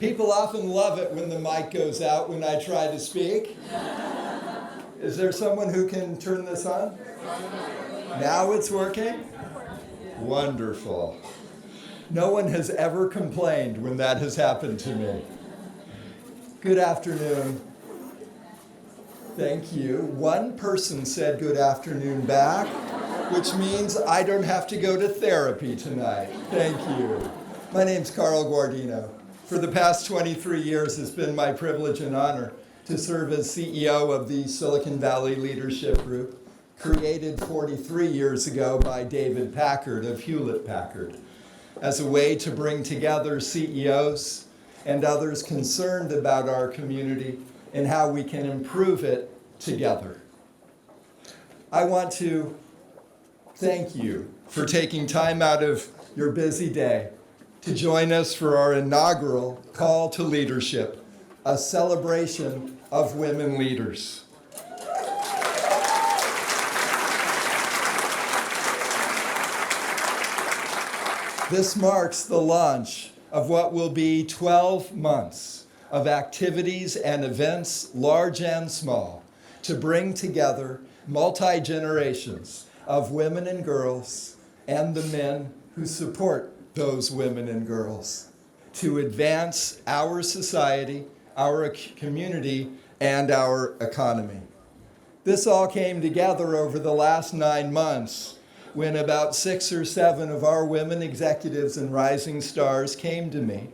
People often love it when the mic goes out when I try to speak. Is there someone who can turn this on? Now it's working? Wonderful. No one has ever complained when that has happened to me. Good afternoon. Thank you. One person said good afternoon back, which means I don't have to go to therapy tonight. Thank you. My name's Carl Guardino. For the past 23 years, it's been my privilege and honor to serve as CEO of the Silicon Valley Leadership Group, created 43 years ago by David Packard of Hewlett-Packard, as a way to bring together CEOs and others concerned about our community and how we can improve it together. I want to thank you for taking time out of your busy day to join us for our inaugural Call to Leadership, a celebration of women leaders. This marks the launch of what will be 12 months of activities and events, large and small, to bring together multi-generations of women and girls and the men who support those women and girls to advance our society, our community, and our economy. This all came together over the last 9 months when about 6 or 7 of our women executives and rising stars came to me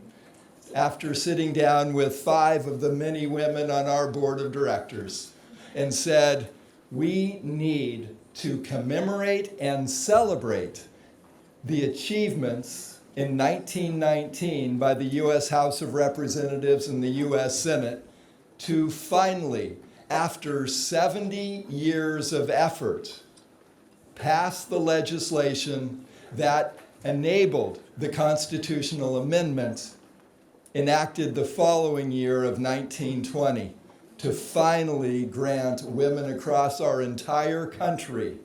after sitting down with 5 of the many women on our board of directors and said, we need to commemorate and celebrate the achievements in 1919 by the U.S. House of Representatives and the U.S. Senate to finally, after 70 years of effort, pass the legislation that enabled the constitutional amendment enacted the following year of 1920 to finally grant women across our entire country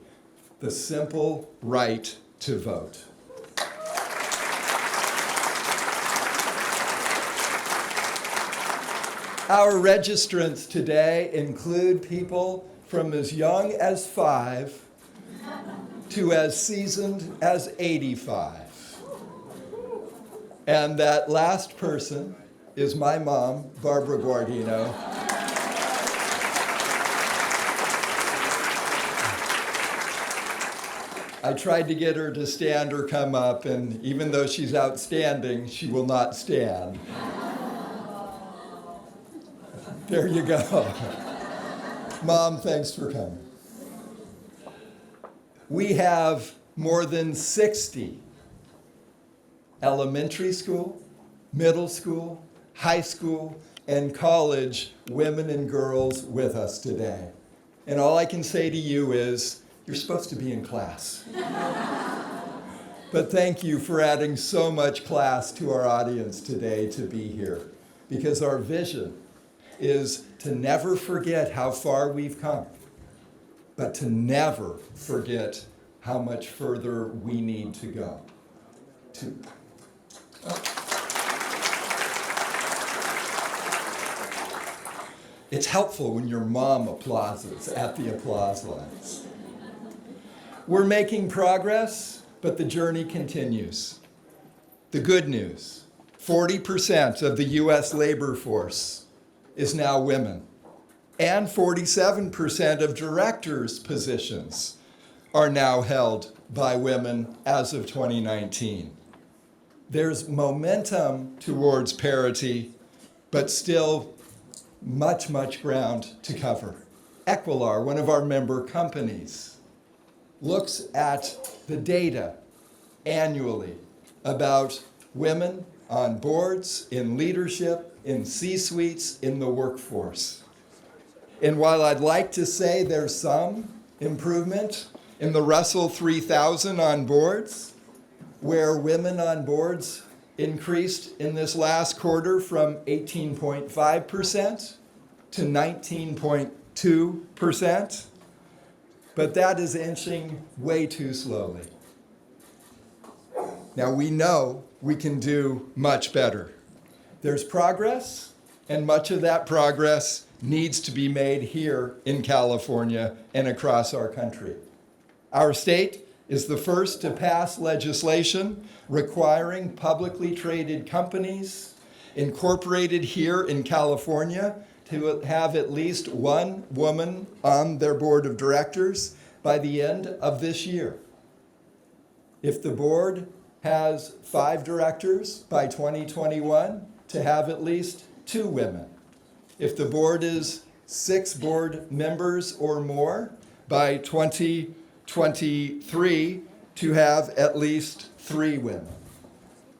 the simple right to vote. Our registrants today include people from as young as 5 to as seasoned as 85. And that last person is my mom, Barbara Guardino. I tried to get her to stand or come up, and even though she's outstanding, she will not stand. There you go. Mom, thanks for coming. We have more than 60 elementary school, middle school, high school, and college women and girls with us today. And all I can say to you is, you're supposed to be in class. But thank you for adding so much class to our audience today to be here, because our vision is to never forget how far we've come, but to never forget how much further we need to go. It's helpful when your mom applauses at the applause lines. We're making progress, but the journey continues. The good news, 40% of the U.S. labor force is now women, and 47% of directors' positions are now held by women as of 2019. There's momentum towards parity, but still much, much ground to cover. Equilar, one of our member companies, looks at the data annually about women on boards, in leadership, in C-suites, in the workforce. And while I'd like to say there's some improvement in the Russell 3000 on boards, where women on boards increased in this last quarter from 18.5% to 19.2%, but that is inching way too slowly. Now we know we can do much better. There's progress, and much of that progress needs to be made here in California and across our country. Our state is the first to pass legislation requiring publicly traded companies incorporated here in California to have at least one woman on their board of directors by the end of this year. If the board has 5 directors by 2021, to have at least 2 women. If the board is 6 board members or more, by 2023, to have at least 3 women.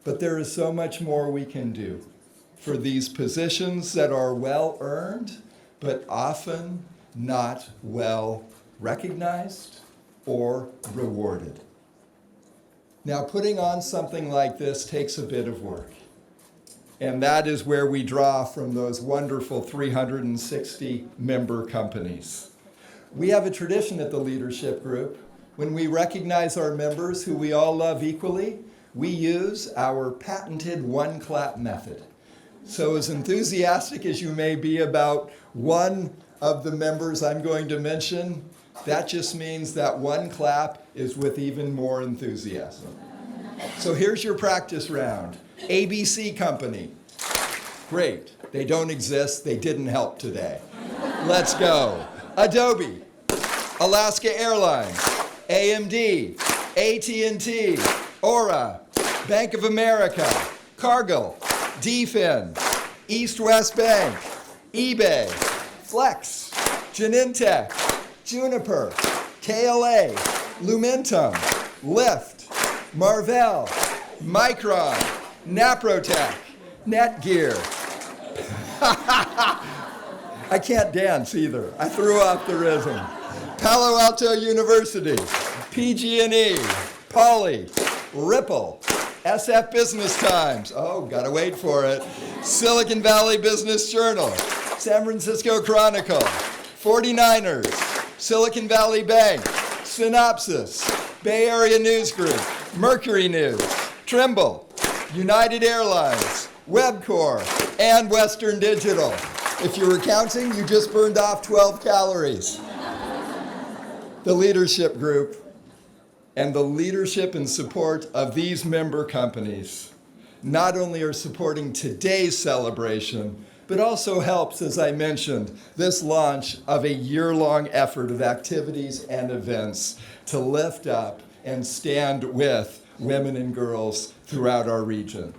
But there is so much more we can do for these positions that are well earned, but often not well recognized or rewarded. Now, putting on something like this takes a bit of work. And that is where we draw from those wonderful 360 member companies. We have a tradition at the leadership group. When we recognize our members who we all love equally, we use our patented one-clap method. So as enthusiastic as you may be about one of the members I'm going to mention, that just means that one clap is with even more enthusiasm. So here's your practice round. ABC Company. Great. They don't exist. They didn't help today. Let's go. Adobe. Alaska Airlines. AMD. AT&T. Aura. Bank of America. Cargill. DFIN. East West Bank. eBay. Flex. Genentech. Juniper. KLA. Lumentum. Lyft. Marvell, Micron, Naprotech, Netgear. I can't dance either. I threw off the rhythm. Palo Alto University, PG&E, Poly, Ripple, SF Business Times. Oh, gotta wait for it. Silicon Valley Business Journal, San Francisco Chronicle, 49ers, Silicon Valley Bank, Synopsys, Bay Area News Group, Mercury News, Trimble, United Airlines, Webcor, and Western Digital. If you were counting, you just burned off 12 calories. The leadership group and the leadership and support of these member companies not only are supporting today's celebration, but also helps, as I mentioned, this launch of a year-long effort of activities and events to lift up and stand with women and girls throughout our region.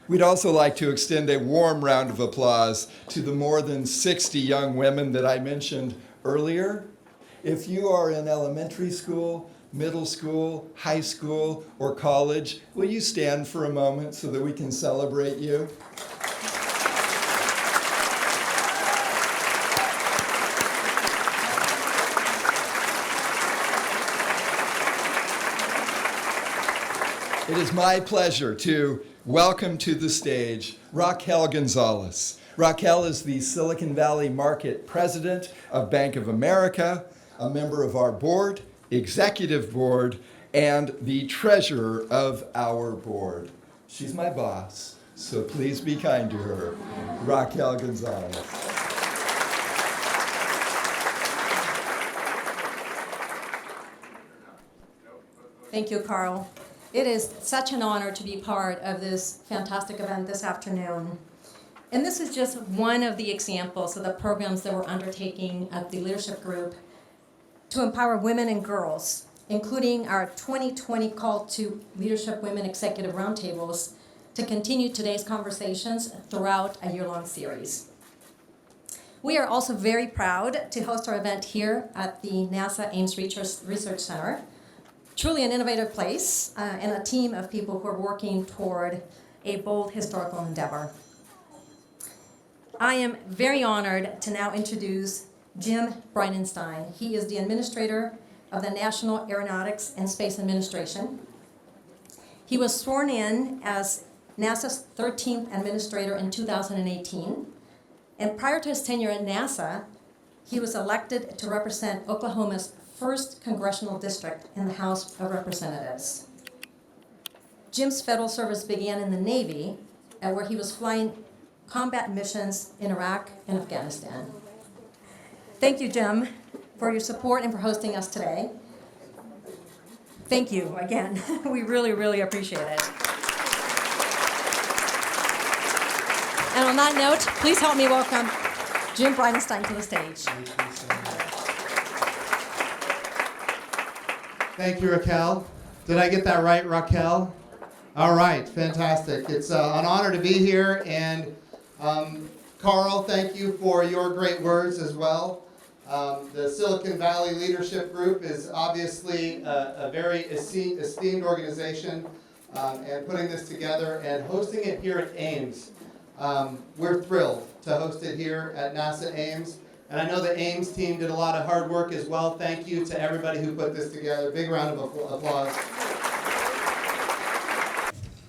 We'd also like to extend a warm round of applause to the more than 60 young women that I mentioned earlier. If you are in elementary school, middle school, high school, or college, will you stand for a moment so that we can celebrate you? It is my pleasure to welcome to the stage Raquel Gonzalez. Raquel is the Silicon Valley Market President of Bank of America, a member of our board, executive board, and the treasurer of our board. She's my boss, so please be kind to her. Raquel Gonzalez. Thank you, Carl. It is such an honor to be part of this fantastic event this afternoon. And this is just one of the examples of the programs that we're undertaking at the leadership group to empower women and girls, including our 2020 call to Leadership Women Executive Roundtables, to continue today's conversations throughout a year-long series. We are also very proud to host our event here at the NASA Ames Research Center. Truly an innovative place and a team of people who are working toward a bold historical endeavor. I am very honored to now introduce Jim Bridenstine. He is the administrator of the National Aeronautics and Space Administration. He was sworn in as NASA's 13th administrator in 2018. And prior to his tenure at NASA, he was elected to represent Oklahoma's 1st congressional district in the House of Representatives. Jim's federal service began in the Navy, where he was flying combat missions in Iraq and Afghanistan. Thank you, Jim, for your support and for hosting us today. Thank you again. We really, really appreciate it. And on that note, please help me welcome Jim Bridenstine to the stage. Thank you, Raquel. Did I get that right, Raquel? All right, fantastic. It's an honor to be here, and Carl, thank you for your great words as well. The Silicon Valley Leadership Group is obviously a very esteemed organization, and putting this together and hosting it here at Ames. We're thrilled to host it here at NASA Ames. And I know the Ames team did a lot of hard work as well. Thank you to everybody who put this together. Big round of applause.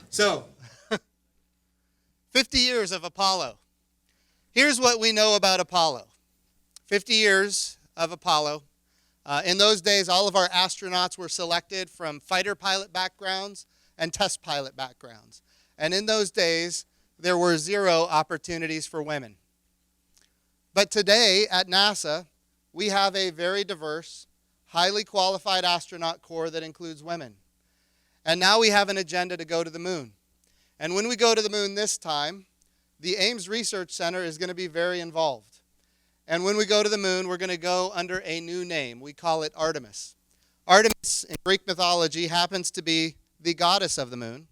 So, 50 years of Apollo. Here's what we know about Apollo. 50 years of Apollo. In those days, all of our astronauts were selected from fighter pilot backgrounds and test pilot backgrounds. And in those days, there were 0 opportunities for women. But today at NASA, we have a very diverse, highly qualified astronaut corps that includes women. And now we have an agenda to go to the moon. And when we go to the moon this time, the Ames Research Center is going to be very involved. And when we go to the moon, we're going to go under a new name. We call it Artemis. Artemis in Greek mythology happens to be the goddess of the moon.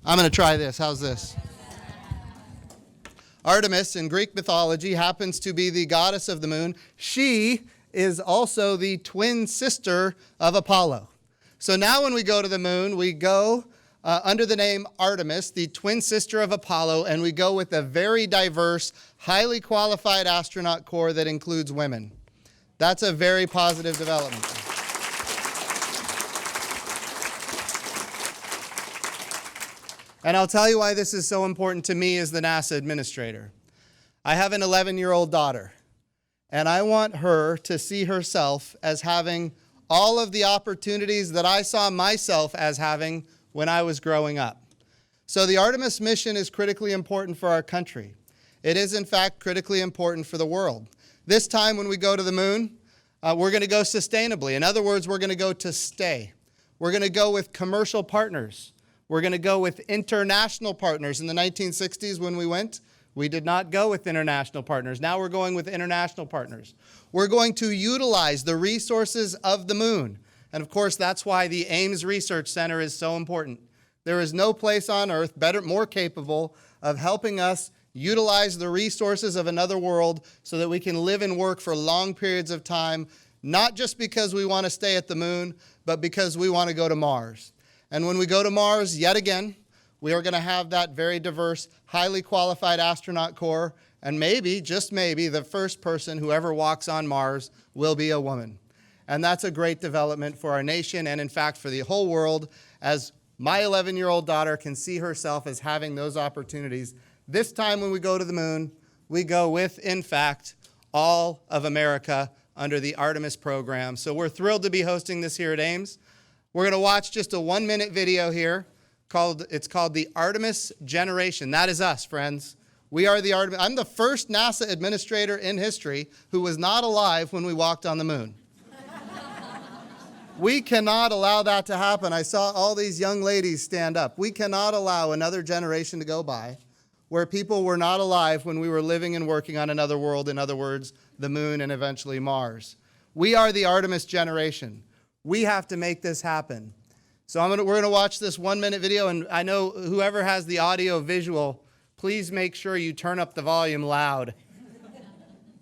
I'm going to try this. How's this? Artemis in Greek mythology happens to be the goddess of the moon. She is also the twin sister of Apollo. So now when we go to the moon, we go under the name Artemis, the twin sister of Apollo, and we go with a very diverse, highly qualified astronaut corps that includes women. That's a very positive development. And I'll tell you why this is so important to me as the NASA administrator. I have an 11-year-old daughter, and I want her to see herself as having all of the opportunities that I saw myself as having when I was growing up. So the Artemis mission is critically important for our country. It is, in fact, critically important for the world. This time when we go to the moon, we're going to go sustainably. In other words, we're going to go to stay. We're going to go with commercial partners. We're going to go with international partners. In the 1960s when we went, we did not go with international partners. Now we're going with international partners. We're going to utilize the resources of the moon. And of course, that's why the Ames Research Center is so important. There is no place on earth better, more capable of helping us utilize the resources of another world so that we can live and work for long periods of time, not just because we want to stay at the moon, but because we want to go to Mars. And when we go to Mars, yet again, we are going to have that very diverse, highly qualified astronaut corps, and maybe, just maybe, the first person who ever walks on Mars will be a woman. And that's a great development for our nation and, in fact, for the whole world, as my 11-year-old daughter can see herself as having those opportunities. This time when we go to the moon, we go with, in fact, all of America under the Artemis program. So we're thrilled to be hosting this here at Ames. We're going to watch just a 1-minute video here. It's called the Artemis Generation. That is us, friends. We are the Artemis. I'm the first NASA administrator in history who was not alive when we walked on the moon. We cannot allow that to happen. I saw all these young ladies stand up. We cannot allow another generation to go by where people were not alive when we were living and working on another world, in other words, the moon and eventually Mars. We are the Artemis generation. We have to make this happen. So we're going to watch this 1-minute video, and I know whoever has the audio visual, please make sure you turn up the volume loud.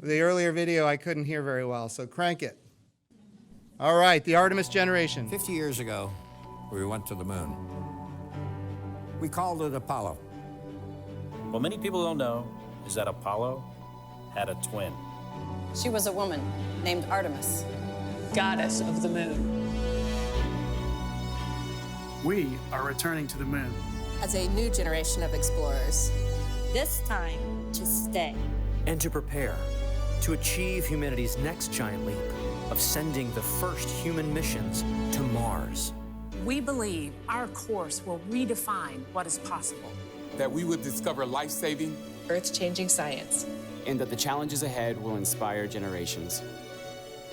The earlier video I couldn't hear very well, so crank it. All right, the Artemis generation. 50 years ago, we went to the moon. We called it Apollo. What many people don't know is that Apollo had a twin. She was a woman named Artemis, goddess of the moon. We are returning to the moon. as a new generation of explorers. This time to stay. And to prepare to achieve humanity's next giant leap of sending the first human missions to Mars. We believe our course will redefine what is possible. that we would discover life-saving, Earth-changing science. and that the challenges ahead will inspire generations.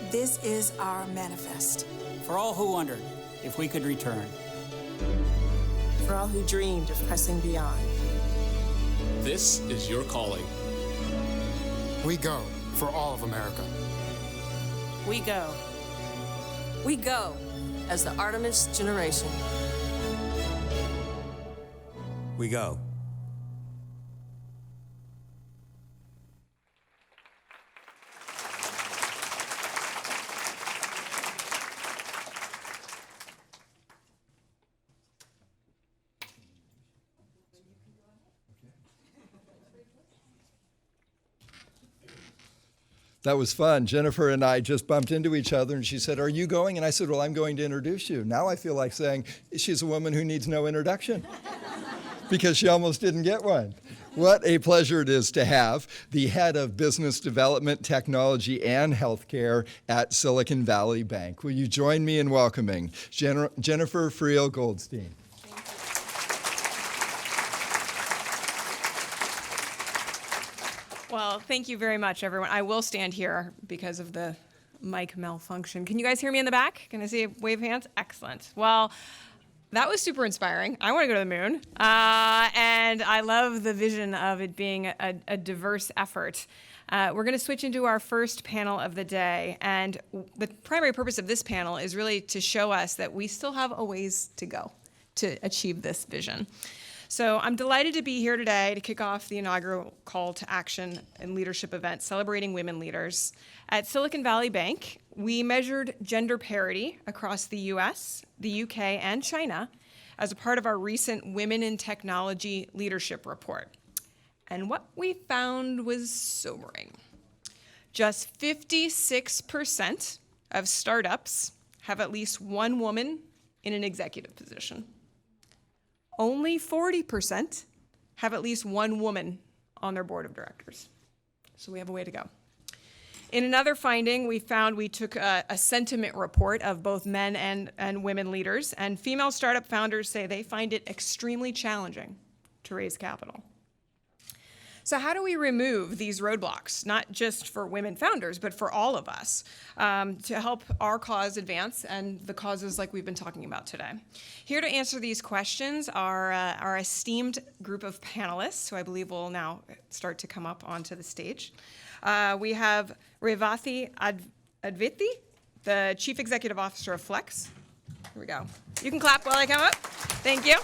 This is our manifest. For all who wondered if we could return. For all who dreamed of pressing beyond. This is your calling. We go for all of America. We go. We go as the Artemis generation. We go. That was fun. Jennifer and I just bumped into each other, and she said, "Are you going?" And I said, "Well, I'm going to introduce you." Now I feel like saying, she's a woman who needs no introduction because she almost didn't get one. What a pleasure it is to have the head of business development, technology, and healthcare at Silicon Valley Bank. Will you join me in welcoming Jennifer Friel Goldstein? Well, thank you very much, everyone. I will stand here because of the mic malfunction. Can you guys hear me in the back? Can I see a wave of hands? Excellent. Well, that was super inspiring. I want to go to the moon. And I love the vision of it being a diverse effort. We're going to switch into our first panel of the day. And the primary purpose of this panel is really to show us that we still have a ways to go to achieve this vision. So I'm delighted to be here today to kick off the inaugural call to action and leadership event celebrating women leaders. At Silicon Valley Bank, we measured gender parity across the US, the UK, and China as a part of our recent Women in Technology Leadership Report. And what we found was sobering. Just 56% of startups have at least one woman in an executive position. Only 40% have at least one woman on their board of directors. So we have a way to go. In another finding, we took a sentiment report of both men and women leaders, and female startup founders say they find it extremely challenging to raise capital. So how do we remove these roadblocks, not just for women founders, but for all of us, to help our cause advance and the causes like we've been talking about today? Here to answer these questions are our esteemed group of panelists, who I believe will now start to come up onto the stage. We have Revathi Adviti, the Chief Executive Officer of Flex. Here we go. You can clap while I come up. Thank you.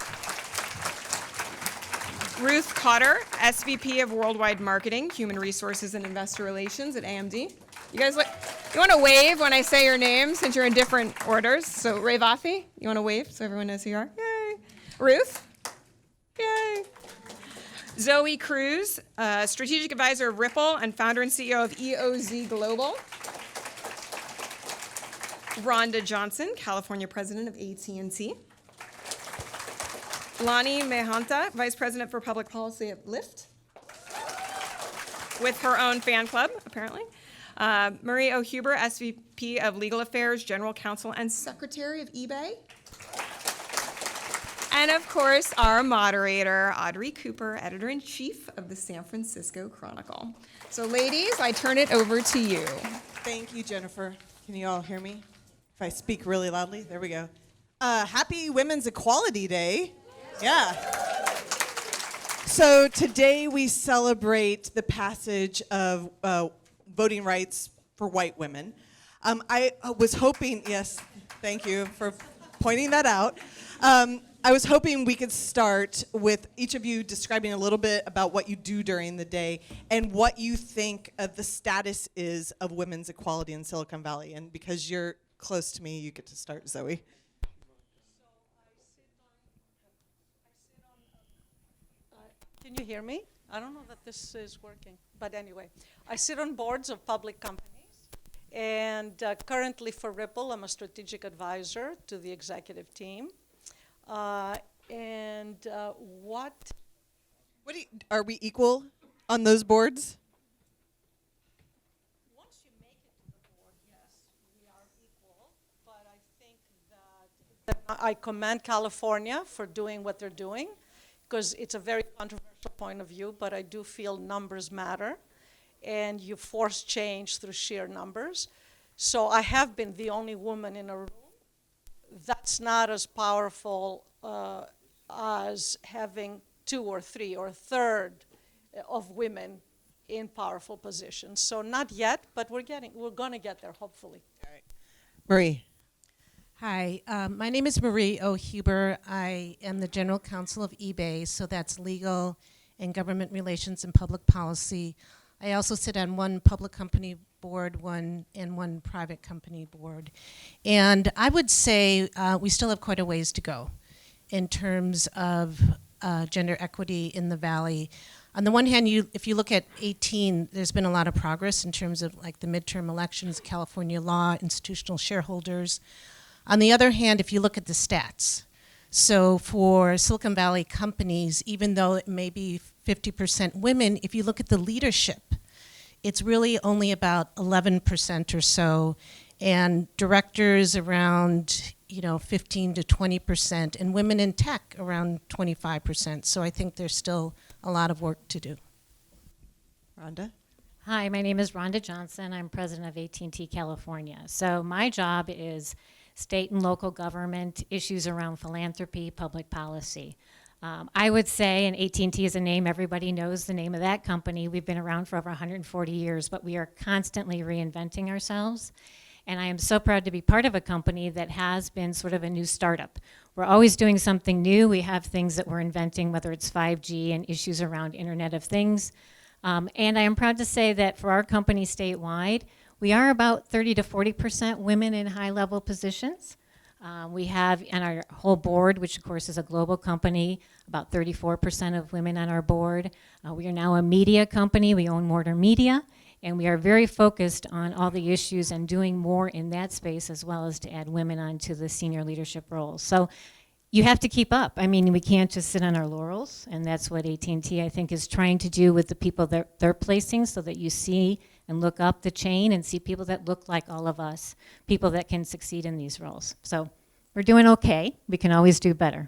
Ruth Cotter, SVP of Worldwide Marketing, Human Resources and Investor Relations at AMD. You guys, you want to wave when I say your name since you're in different orders? So Revathi, you want to wave so everyone knows who you are? Yay. Ruth? Yay. Zoe Cruz, Strategic Advisor of Ripple and founder and CEO of EOZ Global. Rhonda Johnson, California President of AT&T. Lani Mehanta, Vice President for Public Policy at Lyft, with her own fan club, apparently. Marie O'Huber, SVP of Legal Affairs, General Counsel, and Secretary of eBay. And of course, our moderator, Audrey Cooper, Editor-in-Chief of the San Francisco Chronicle. So ladies, I turn it over to you. Thank you, Jennifer. Can you all hear me? If I speak really loudly, there we go. Happy Women's Equality Day. Yeah. So today we celebrate the passage of voting rights for white women. I was hoping, yes, thank you for pointing that out. I was hoping we could start with each of you describing a little bit about what you do during the day and what you think of the status is of women's equality in Silicon Valley. And because you're close to me, you get to start, Zoe. Can you hear me? I don't know that this is working, but anyway, I sit on boards of public companies, and currently for Ripple, I'm a strategic advisor to the executive team. What are we equal on those boards? Once you make it to the board, yes, we are equal, but I think that I commend California for doing what they're doing. because it's a very controversial point of view, but I do feel numbers matter, and you force change through sheer numbers. So I have been the only woman in a room. That's not as powerful as having 2 or 3 or a third of women in powerful positions. So not yet, but we're going to get there, hopefully. Marie. Hi, my name is Marie O. Huber. I am the General Counsel of eBay, so that's Legal and Government Relations and Public Policy. I also sit on one public company board, one private company board. And I would say we still have quite a ways to go in terms of gender equity in the Valley. On the one hand, if you look at 18, there's been a lot of progress in terms of like the midterm elections, California law, institutional shareholders. On the other hand, if you look at the stats, so for Silicon Valley companies, even though it may be 50% women, if you look at the leadership, it's really only about 11% or so, and directors around 15 to 20%, and women in tech around 25%. So I think there's still a lot of work to do. Rhonda? Hi, my name is Rhonda Johnson. I'm president of AT&T California. So my job is state and local government issues around philanthropy, public policy. I would say, and AT&T is a name, everybody knows the name of that company. We've been around for over 140 years, but we are constantly reinventing ourselves. And I am so proud to be part of a company that has been sort of a new startup. We're always doing something new. We have things that we're inventing, whether it's 5G and issues around Internet of Things. And I am proud to say that for our company statewide, we are about 30 to 40% women in high-level positions. We have on our whole board, which of course is a global company, about 34% of women on our board. We are now a media company. We own Warner Media. And we are very focused on all the issues and doing more in that space, as well as to add women onto the senior leadership roles. So you have to keep up. I mean, we can't just sit on our laurels, and that's what AT&T, I think, is trying to do with the people that they're placing, so that you see and look up the chain and see people that look like all of us, people that can succeed in these roles. So we're doing okay. We can always do better.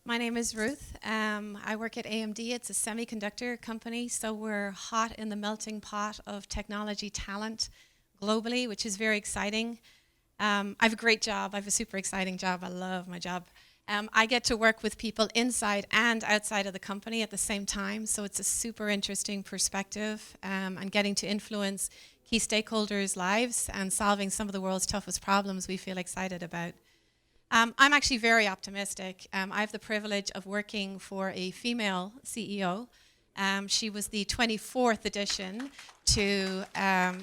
My name is Ruth. I work at AMD. It's a semiconductor company, so we're hot in the melting pot of technology talent globally, which is very exciting. I have a great job. I have a super exciting job. I love my job. I get to work with people inside and outside of the company at the same time, so it's a super interesting perspective, and getting to influence key stakeholders' lives and solving some of the world's toughest problems we feel excited about. I'm actually very optimistic. I have the privilege of working for a female CEO. She was the 24th addition to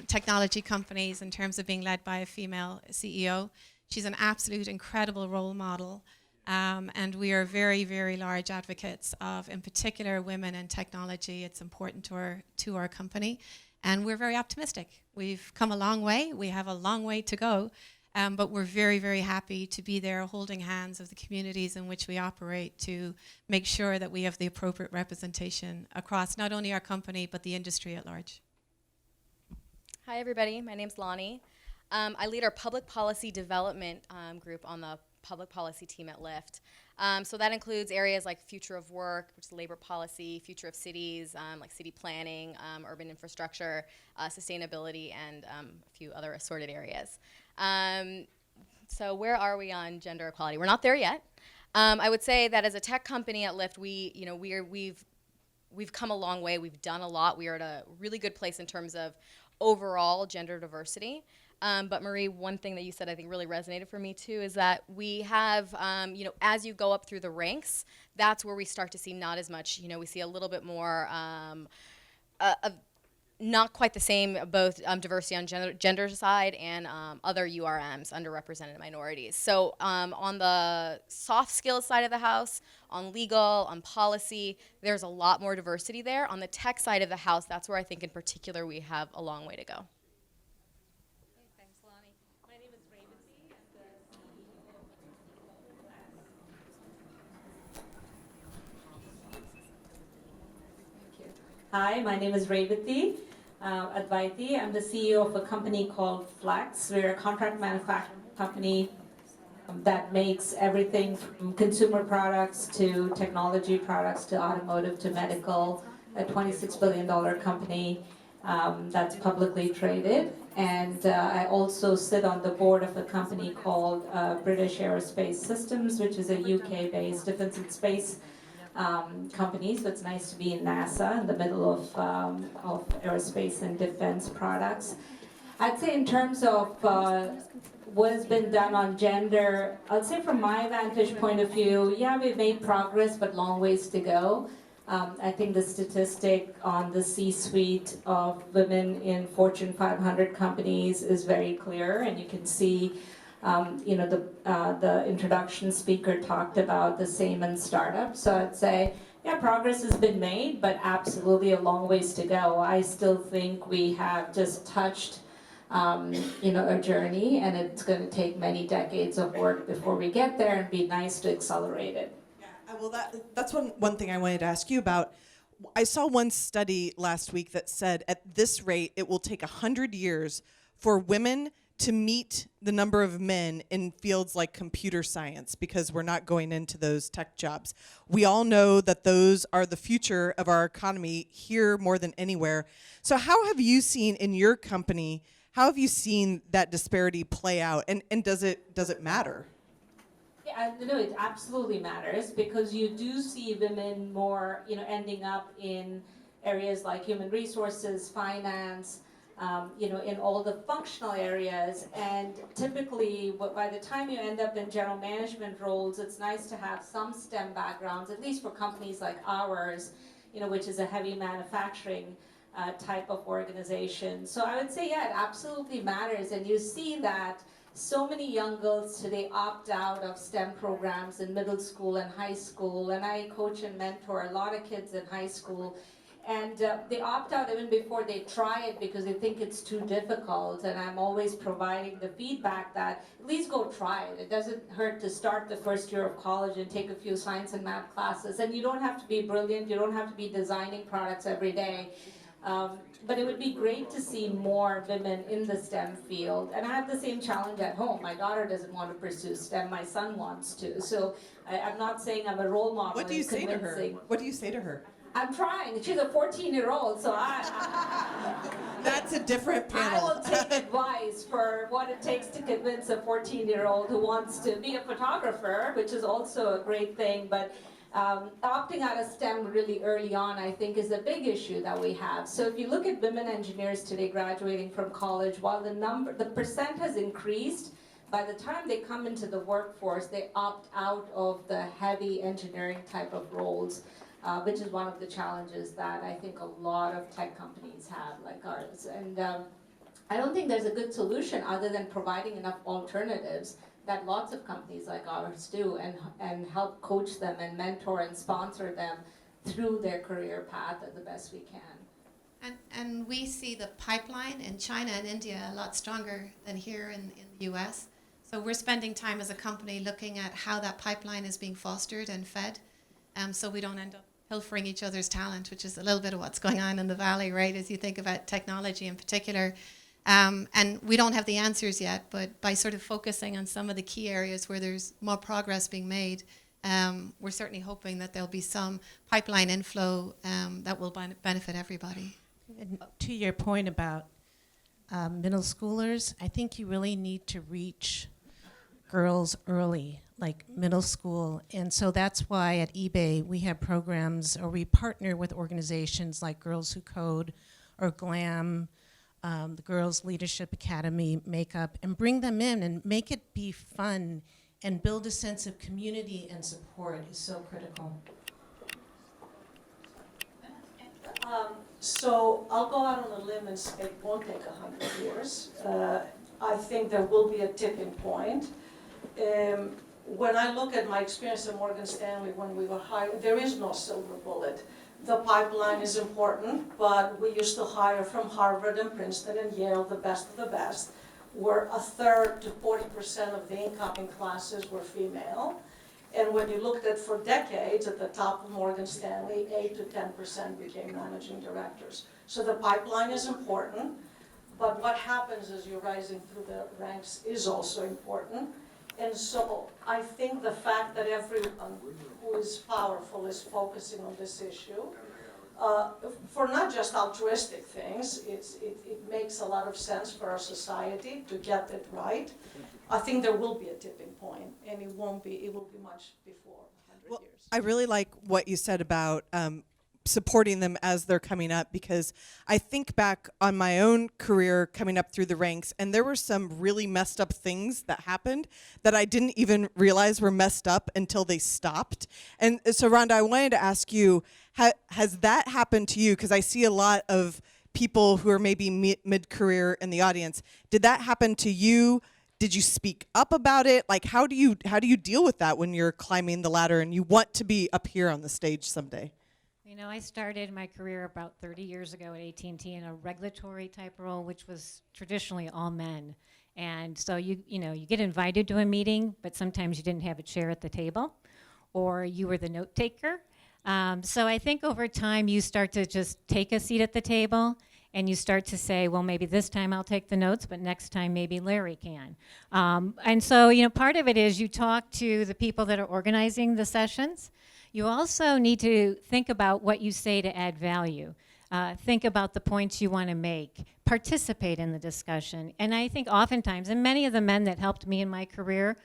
technology companies in terms of being led by a female CEO. She's an absolute incredible role model. And we are very, very large advocates of, in particular, women in technology. It's important to our company. And we're very optimistic. We've come a long way. We have a long way to go. But we're very, very happy to be there holding hands of the communities in which we operate to make sure that we have the appropriate representation across not only our company, but the industry at large. Hi, everybody. My name's Lonnie. I lead our public policy development group on the public policy team at Lyft. So that includes areas like future of work, which is labor policy, future of cities, like city planning, urban infrastructure, sustainability, and a few other assorted areas. So where are we on gender equality? We're not there yet. I would say that as a tech company at Lyft, we've come a long way. We've done a lot. We are at a really good place in terms of overall gender diversity. But Marie, one thing that you said I think really resonated for me too is that we have, as you go up through the ranks, that's where we start to see not as much, we see a little bit more not quite the same, both diversity on gender side and other URMs, underrepresented minorities. So on the soft skills side of the house, on legal, on policy, there's a lot more diversity there. On the tech side of the house, that's where I think in particular we have a long way to go. Thanks, Lonnie. My name is Revathi. Hi, my name is Revathi Advaiti. I'm the CEO of a company called Flex. We're a contract manufacturing company. that makes everything from consumer products to technology products to automotive to medical, a $26 billion company that's publicly traded. And I also sit on the board of a company called British Aerospace Systems, which is a UK-based defense and space company. So it's nice to be in NASA, in the middle of aerospace and defense products. I'd say in terms of what has been done on gender, I'd say from my vantage point of view, yeah, we've made progress, but long ways to go. I think the statistic on the C-suite of women in Fortune 500 companies is very clear, and you can see, the introduction speaker talked about the same in startups. So I'd say, yeah, progress has been made, but absolutely a long ways to go. I still think we have just touched a journey, and it's going to take many decades of work before we get there, and be nice to accelerate it. Yeah, well, that's one thing I wanted to ask you about. I saw one study last week that said at this rate, it will take 100 years for women to meet the number of men in fields like computer science, because we're not going into those tech jobs. We all know that those are the future of our economy here more than anywhere. So how have you seen in your company, how have you seen that disparity play out, and does it matter? Yeah, no, it absolutely matters, because you do see women more, ending up in areas like human resources, finance, in all the functional areas. And typically, by the time you end up in general management roles, it's nice to have some STEM backgrounds, at least for companies like ours, which is a heavy manufacturing type of organization. So I would say, yeah, it absolutely matters. And you see that so many young girls today opt out of STEM programs in middle school and high school. And I coach and mentor a lot of kids in high school. And they opt out even before they try it, because they think it's too difficult. And I'm always providing the feedback that at least go try it. It doesn't hurt to start the first year of college and take a few science and math classes. And you don't have to be brilliant. You don't have to be designing products every day. But it would be great to see more women in the STEM field. And I have the same challenge at home. My daughter doesn't want to pursue STEM. My son wants to. So I'm not saying I'm a role model. What do you say to her? What do you say to her? I'm trying. She's a 14-year-old, so That's a different panel. I will take advice for what it takes to convince a 14-year-old who wants to be a photographer, which is also a great thing. But opting out of STEM really early on, I think, is a big issue that we have. So if you look at women engineers today graduating from college, while the percent has increased, by the time they come into the workforce, they opt out of the heavy engineering type of roles, which is one of the challenges that I think a lot of tech companies have, like ours. And I don't think there's a good solution other than providing enough alternatives that lots of companies like ours do, and help coach them and mentor and sponsor them through their career path the best we can. And we see the pipeline in China and India a lot stronger than here in the US. So we're spending time as a company looking at how that pipeline is being fostered and fed, so we don't end up pilfering each other's talent, which is a little bit of what's going on in the Valley, right, as you think about technology in particular. And we don't have the answers yet, but by sort of focusing on some of the key areas where there's more progress being made, we're certainly hoping that there'll be some pipeline inflow that will benefit everybody. And to your point about middle schoolers, I think you really need to reach girls early, like middle school. And so that's why at eBay we have programs, or we partner with organizations like Girls Who Code or GLAM, the Girls Leadership Academy, Makeup, and bring them in and make it be fun and build a sense of community and support is so critical. So I'll go out on a limb and say it won't take 100 years. I think there will be a tipping point. When I look at my experience at Morgan Stanley when we were hiring, there is no silver bullet. The pipeline is important, but we used to hire from Harvard and Princeton and Yale the best of the best, where 1/3 to 40% of the incoming classes were female. And when you looked at for decades at the top of Morgan Stanley, 8 to 10% became managing directors. So the pipeline is important, but what happens as you're rising through the ranks is also important. And so I think the fact that everyone who is powerful is focusing on this issue, for not just altruistic things, it makes a lot of sense for our society to get it right. I think there will be a tipping point, and it will be much before 100 years. I really like what you said about supporting them as they're coming up, because I think back on my own career coming up through the ranks, and there were some really messed up things that happened that I didn't even realize were messed up until they stopped. And so, Rhonda, I wanted to ask you, has that happened to you? Because I see a lot of people who are maybe mid-career in the audience. Did that happen to you? Did you speak up about it? Like, how do you deal with that when you're climbing the ladder and you want to be up here on the stage someday? You know, I started my career about 30 years ago at AT&T in a regulatory type role, which was traditionally all men. And so you get invited to a meeting, but sometimes you didn't have a chair at the table, or you were the note taker. So I think over time you start to just take a seat at the table, and you start to say, well, maybe this time I'll take the notes, but next time maybe Larry can. And so, part of it is you talk to the people that are organizing the sessions. You also need to think about what you say to add value. Think about the points you want to make. Participate in the discussion. And I think oftentimes, and many of the men that helped me in my career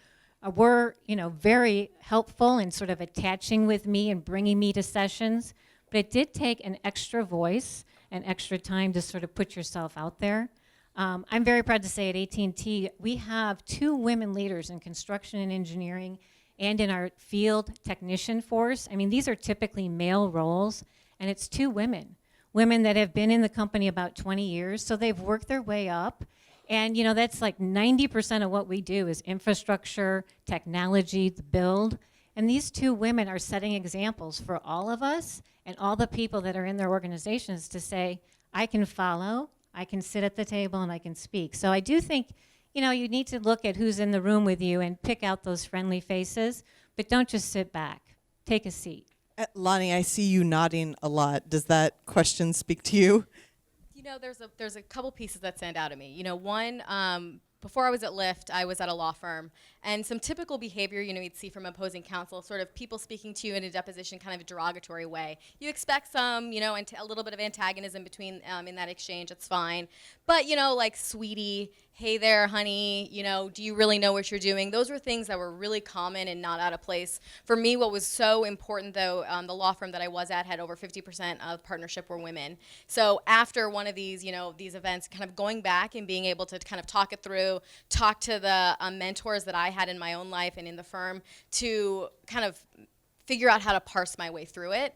were, very helpful in sort of attaching with me and bringing me to sessions. But it did take an extra voice and extra time to sort of put yourself out there. I'm very proud to say at AT&T, we have 2 women leaders in construction and engineering and in our field technician force. I mean, these are typically male roles, and it's 2 women that have been in the company about 20 years, so they've worked their way up. And that's like 90% of what we do is infrastructure, technology, the build. And these 2 women are setting examples for all of us and all the people that are in their organizations to say, I can follow, I can sit at the table, and I can speak. So I do think, you need to look at who's in the room with you and pick out those friendly faces, but don't just sit back. Take a seat. Lonnie, I see you nodding a lot. Does that question speak to you? There's a couple pieces that stand out to me. One, before I was at Lyft, I was at a law firm, and some typical behavior, you'd see from opposing counsel, sort of people speaking to you in a deposition, kind of a derogatory way. You expect some, and a little bit of antagonism between in that exchange. It's fine, but like, sweetie, hey there, honey, do you really know what you're doing? Those were things that were really common and not out of place. For me, what was so important, though, the law firm that I was at had over 50% of partnership were women. So after one of these, these events, kind of going back and being able to kind of talk it through, talk to the mentors that I had in my own life and in the firm to kind of figure out how to parse my way through it.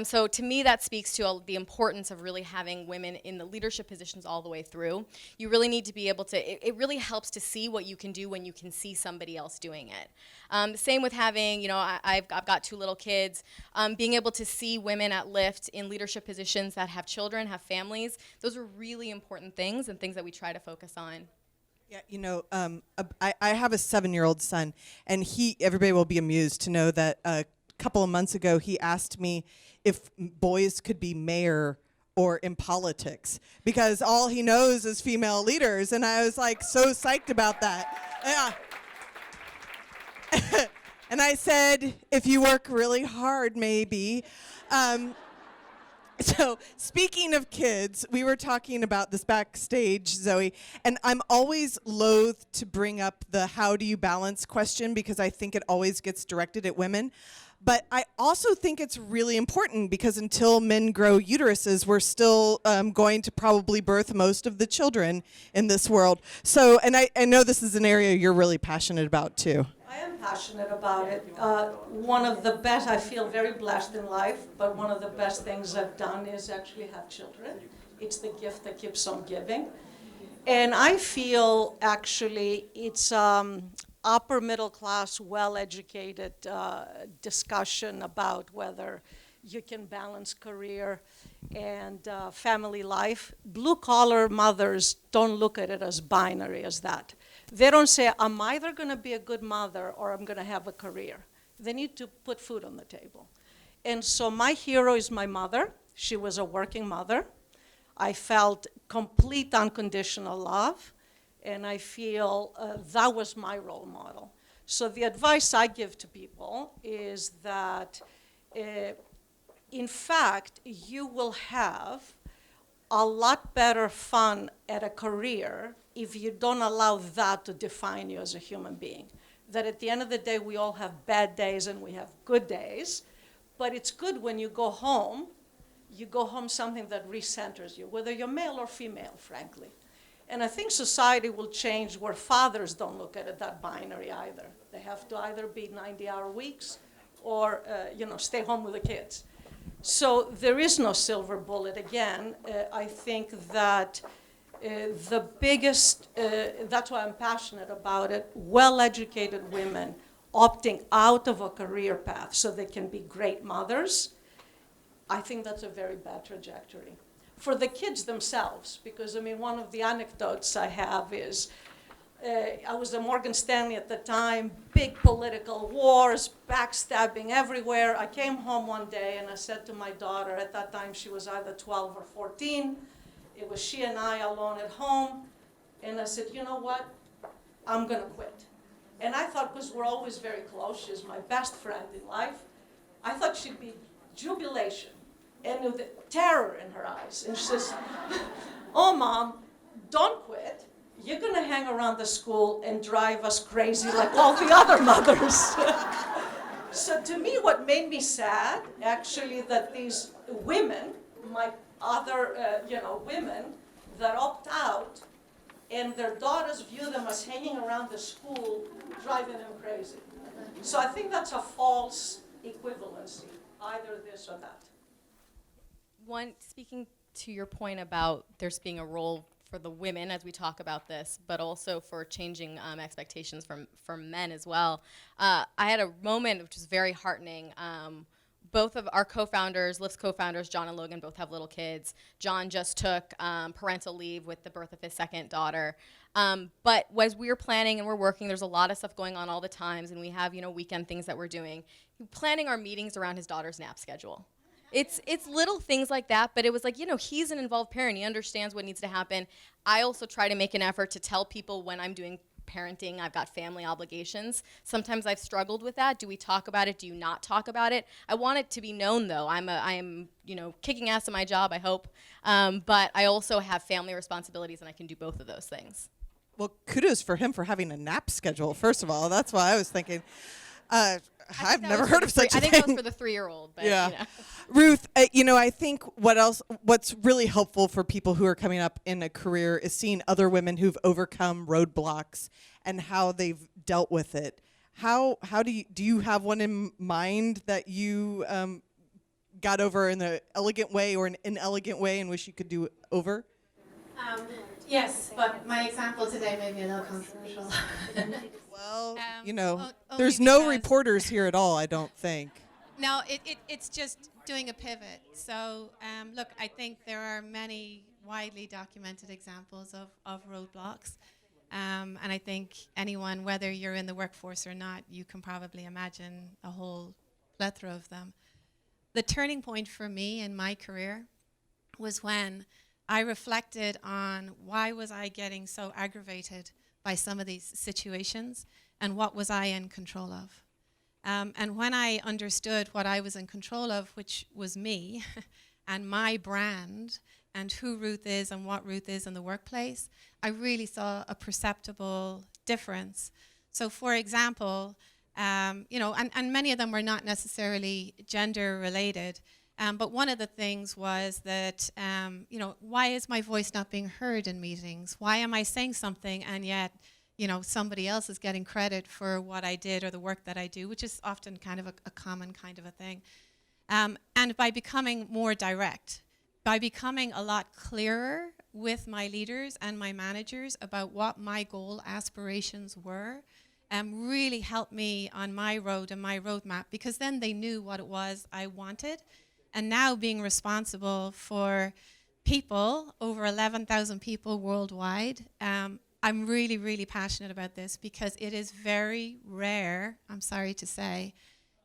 So to me, that speaks to the importance of really having women in the leadership positions all the way through. You really need to be able to, it really helps to see what you can do when you can see somebody else doing it. Same with having, I've got 2 little kids. Being able to see women at Lyft in leadership positions that have children, have families, those are really important things and things that we try to focus on. Yeah, I have a 7-year-old son, and everybody will be amused to know that a couple of months ago he asked me if boys could be mayor or in politics, because all he knows is female leaders, and I was like so psyched about that. Yeah. And I said, if you work really hard, maybe. So speaking of kids, we were talking about this backstage, Zoe, and I'm always loath to bring up the how do you balance question, because I think it always gets directed at women. But I also think it's really important, because until men grow uteruses, we're still going to probably birth most of the children in this world. So, and I know this is an area you're really passionate about too. I am passionate about it. One of the best, I feel very blessed in life, but one of the best things I've done is actually have children. It's the gift that keeps on giving. And I feel actually it's upper middle class, well-educated discussion about whether you can balance career and family life. Blue-collar mothers don't look at it as binary as that. They don't say, I'm either going to be a good mother or I'm going to have a career. They need to put food on the table. And so my hero is my mother. She was a working mother. I felt complete unconditional love, and I feel that was my role model. So the advice I give to people is that, in fact, you will have a lot better fun at a career if you don't allow that to define you as a human being. That at the end of the day, we all have bad days and we have good days, but it's good when you go home something that recenters you, whether you're male or female, frankly. And I think society will change where fathers don't look at it that binary either. They have to either be 90-hour weeks or stay home with the kids. So there is no silver bullet again. I think that the biggest, that's why I'm passionate about it, well-educated women opting out of a career path so they can be great mothers, I think that's a very bad trajectory. For the kids themselves, because I mean, one of the anecdotes I have is, I was at Morgan Stanley at the time, big political wars, backstabbing everywhere. I came home one day and I said to my daughter, at that time she was either 12 or 14, it was she and I alone at home, and I said, you know what, I'm gonna quit. And I thought, because we're always very close, she's my best friend in life, I thought she'd be jubilation and with terror in her eyes. And she says, oh, Mom, don't quit. You're going to hang around the school and drive us crazy like all the other mothers. So to me, what made me sad, actually, that these women, my other women that opt out, and their daughters view them as hanging around the school, driving them crazy. So I think that's a false equivalency, either this or that. Speaking to your point about there's being a role for the women as we talk about this, but also for changing expectations from men as well. I had a moment which was very heartening. Both of our co-founders, Lyft's co-founders, John and Logan, both have little kids. John just took parental leave with the birth of his second daughter. But as we were planning and we're working, there's a lot of stuff going on all the times, and we have weekend things that we're doing. Planning our meetings around his daughter's nap schedule. It's little things like that, but it was like, he's an involved parent. He understands what needs to happen. I also try to make an effort to tell people when I'm doing parenting, I've got family obligations. Sometimes I've struggled with that. Do we talk about it? Do you not talk about it? I want it to be known, though. I am kicking ass at my job, I hope. But I also have family responsibilities, and I can do both of those things. Well, kudos for him for having a nap schedule, first of all. That's why I was thinking. I've never heard of such a thing. I think that was for the 3-year-old. But, yeah. Ruth, I think what's really helpful for people who are coming up in a career is seeing other women who've overcome roadblocks and how they've dealt with it. How do you have one in mind that you got over in an elegant way or an inelegant way and wish you could do over? Yes, but my example today may be a little controversial. Well, there's no reporters here at all, I don't think. No, it's just doing a pivot. So, look, I think there are many widely documented examples of roadblocks. And I think anyone, whether you're in the workforce or not, you can probably imagine a whole plethora of them. The turning point for me in my career was when I reflected on why was I getting so aggravated by some of these situations and what was I in control of. And when I understood what I was in control of, which was me and my brand and who Ruth is and what Ruth is in the workplace, I really saw a perceptible difference. So for example, and many of them were not necessarily gender related, but one of the things was that, why is my voice not being heard in meetings? Why am I saying something and yet, somebody else is getting credit for what I did or the work that I do, which is often kind of a common kind of a thing. And by becoming more direct, by becoming a lot clearer with my leaders and my managers about what my goal aspirations were, really helped me on my road and my roadmap, because then they knew what it was I wanted. And now being responsible for people, over 11,000 people worldwide, I'm really, really passionate about this because it is very rare, I'm sorry to say,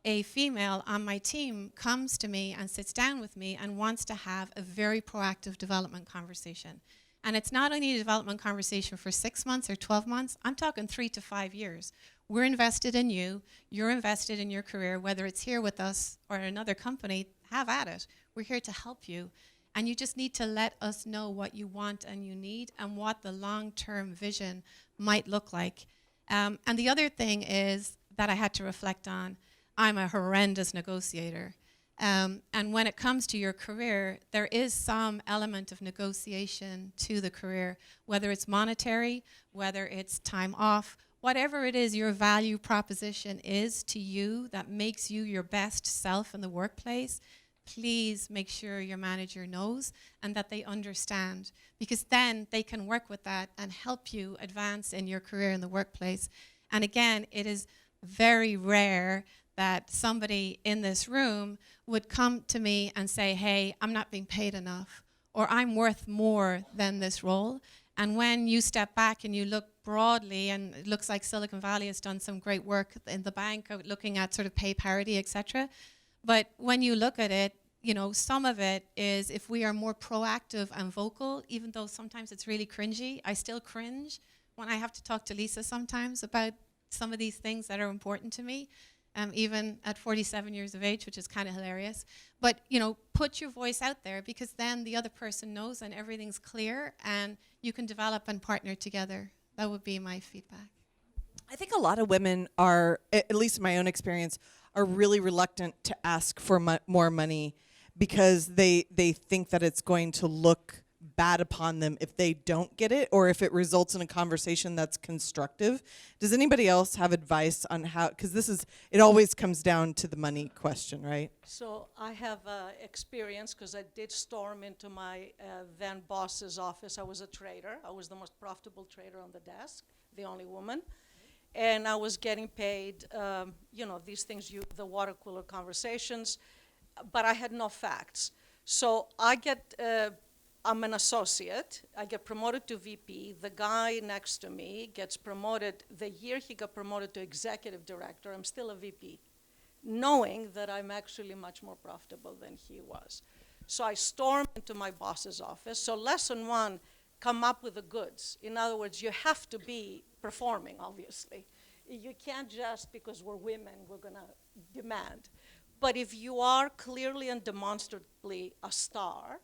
a female on my team comes to me and sits down with me and wants to have a very proactive development conversation. And it's not only a development conversation for 6 months or 12 months, I'm talking 3 to 5 years, we're invested in you. You're invested in your career, whether it's here with us or another company, have at it. We're here to help you. And you just need to let us know what you want and you need and what the long-term vision might look like. And the other thing is that I had to reflect on, I'm a horrendous negotiator. And when it comes to your career, there is some element of negotiation to the career, whether it's monetary, whether it's time off, whatever it is your value proposition is to you that makes you your best self in the workplace, please make sure your manager knows and that they understand, because then they can work with that and help you advance in your career in the workplace. And again, it is very rare that somebody in this room would come to me and say, hey, I'm not being paid enough, or I'm worth more than this role. And when you step back and you look broadly, and it looks like Silicon Valley has done some great work in the bank looking at sort of pay parity, et cetera. But when you look at it, you know, some of it is if we are more proactive and vocal, even though sometimes it's really cringy. I still cringe when I have to talk to Lisa sometimes about some of these things that are important to me. Even at 47 years of age, which is kind of hilarious. But, you know, put your voice out there, because then the other person knows and everything's clear and you can develop and partner together. That would be my feedback. I think a lot of women are, at least in my own experience, are really reluctant to ask for more money because they think that it's going to look bad upon them if they don't get it, or if it results in a conversation that's constructive. Does anybody else have advice on how, because it always comes down to the money question, right? So I have experience, because I did storm into my then boss's office. I was a trader. I was the most profitable trader on the desk, the only woman. And I was getting paid, you know, these things, the water cooler conversations, but I had no facts. So I'm an associate. I get promoted to VP. The guy next to me gets promoted. The year he got promoted to executive director, I'm still a VP, knowing that I'm actually much more profitable than he was. So I stormed into my boss's office. So lesson one, come up with the goods. In other words, you have to be performing, obviously. You can't just, because we're women, we're going to demand. But if you are clearly and demonstrably a star,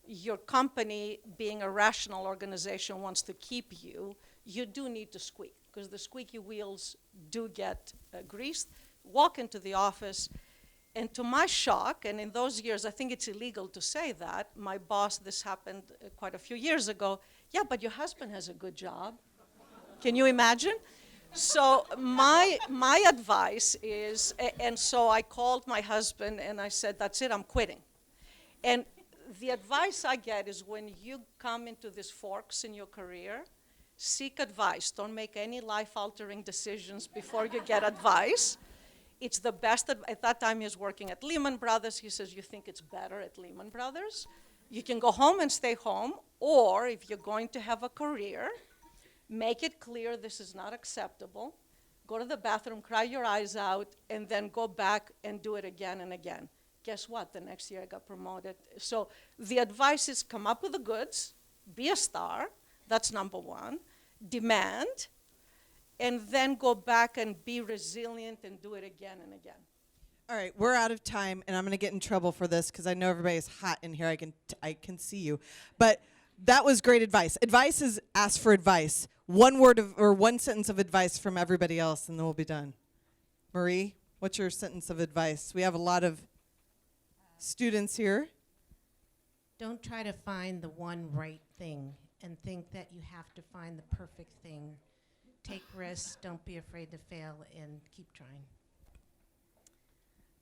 your company, being a rational organization, wants to keep you, you do need to squeak, because the squeaky wheels do get greased. Walk into the office, and to my shock, and in those years, I think it's illegal to say that, my boss, this happened quite a few years ago, yeah, but your husband has a good job. Can you imagine? So my advice is, and so I called my husband and I said, that's it, I'm quitting. And the advice I get is, when you come into these forks in your career, seek advice. Don't make any life-altering decisions before you get advice. It's the best. At that time, he was working at Lehman Brothers. He says, you think it's better at Lehman Brothers? You can go home and stay home, or if you're going to have a career, make it clear this is not acceptable. Go to the bathroom, cry your eyes out, and then go back and do it again and again. Guess what? The next year I got promoted. So the advice is, come up with the goods, be a star, that's number one, demand, and then go back and be resilient and do it again and again. All right, we're out of time, and I'm going to get in trouble for this because I know everybody's hot in here. I can see you. But that was great advice. Advice is ask for advice. One word or one sentence of advice from everybody else, and then we'll be done. Marie, what's your sentence of advice? We have a lot of students here. Don't try to find the one right thing and think that you have to find the perfect thing. Take risks, don't be afraid to fail, and keep trying.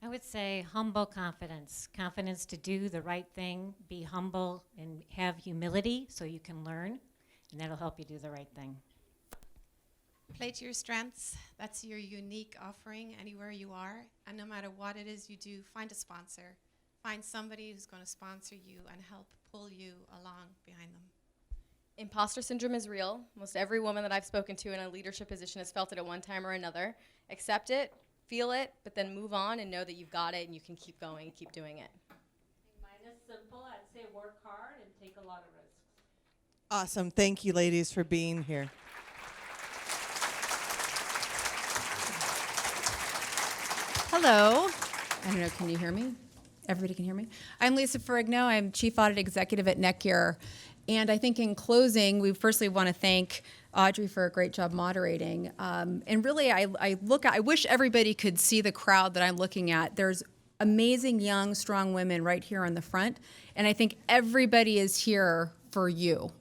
I would say humble confidence. Confidence to do the right thing, be humble, and have humility so you can learn, and that'll help you do the right thing. Play to your strengths. That's your unique offering anywhere you are. And no matter what it is you do, find a sponsor. Find somebody who's going to sponsor you and help pull you along behind them. Imposter syndrome is real. Most every woman that I've spoken to in a leadership position has felt it at one time or another. Accept it, feel it, but then move on and know that you've got it and you can keep going, keep doing it. Mine is simple. I'd say work hard and take a lot of risks. Awesome. Thank you, ladies, for being here. Hello. I don't know, can you hear me? Everybody can hear me? I'm Lisa Ferrigno. I'm Chief Audit Executive at NETGEAR. And I think in closing, we firstly want to thank Audrey for a great job moderating. And really, I wish everybody could see the crowd that I'm looking at. There's amazing, young, strong women right here on the front. And I think everybody is here for you.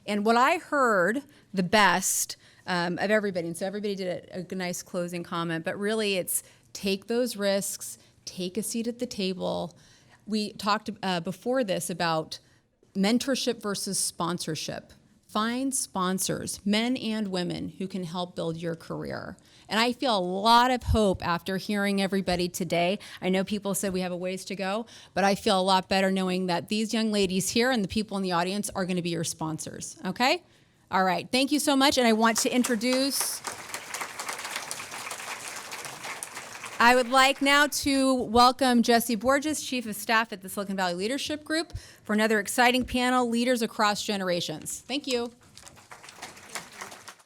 And what I heard the best of everybody, and so everybody did a nice closing comment, but really it's take those risks, take a seat at the table. We talked before this about mentorship versus sponsorship. Find sponsors, men and women, who can help build your career. And I feel a lot of hope after hearing everybody today. I know people said we have a ways to go, but I feel a lot better knowing that these young ladies here and the people in the audience are going to be your sponsors, okay? All right, thank you so much, and I want to introduce... I would like now to welcome Jesse Borges, Chief of Staff at the Silicon Valley Leadership Group, for another exciting panel, Leaders Across Generations. Thank you.